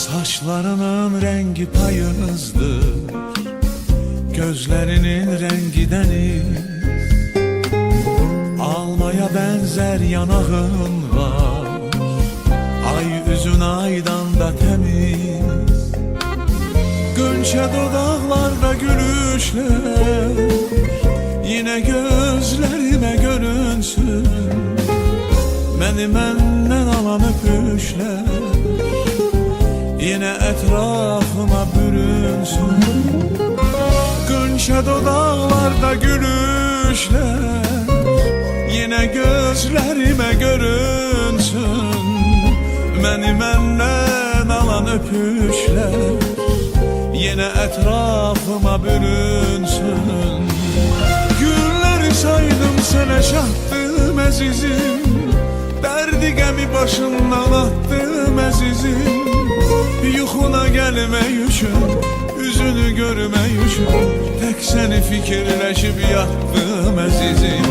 Saçlarının rengi payınızdır, gözlerinin rengi deniz. Almaya benzer yanağın var, ay üzün aydan da temiz. Gönçe dodaklarda gülüşler, yine gözlerime görünsün. Beni benden alan öpüşler, yine etrafıma bürünsün. Gönçe dodaklarda gülüşler, yine gözlerime görünsün. Beni benden alan öpüşler, yine etrafıma bürünsün. Günleri saydım sana çattım azizim, derdi gemi başından attım azizim. Yuxuna gelmək üçün, üzünü görmək üçün, tek seni fikirləşib yatdım əzizim.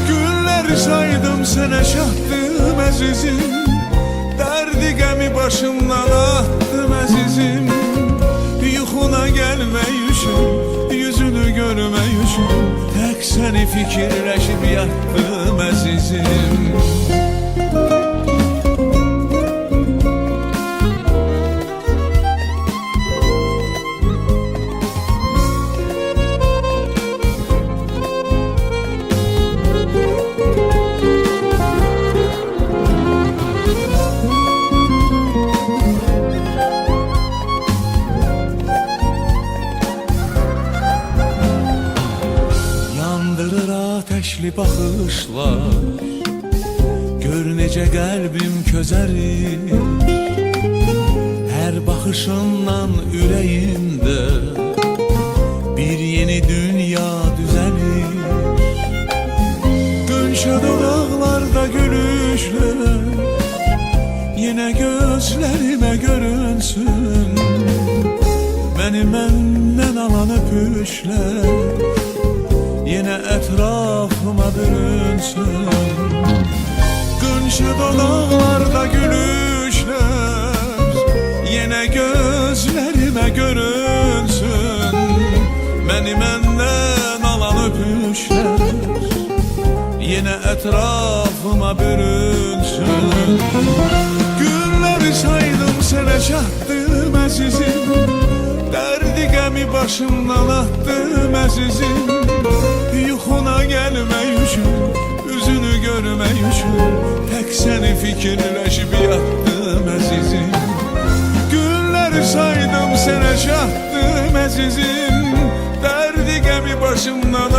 Günləri saydım sənə çatdım əzizim, derdi gəmi başımdan attım əzizim. Yuxuna gelmək üçün, yüzünü görmək üçün, tek seni fikirləşib yatdım əzizim. Ateşli bakışlar, gör necə qəlbim közərir. Hər baxışından ürəyimdə bir yeni dünya düzəlir. Gönçə dodaqlarda gülüşlər, yine gözlərimə görünsün. Beni məndən alan öpüşlər, yine etrafıma bürünsün. Gönçe dodaklarda gülüşler, yine gözlerime görünsün. Beni benden alan öpüşler, yine etrafıma bürünsün. Günleri saydım sana çattım azizim, derdi gemi başımdan attım azizim. Yuxuna gelmək üçün, üzünü görmək üçün, tek seni fikirləşib yatdım əzizim. Günləri saydım sənə çatdım əzizim, derdi gəmi başımdan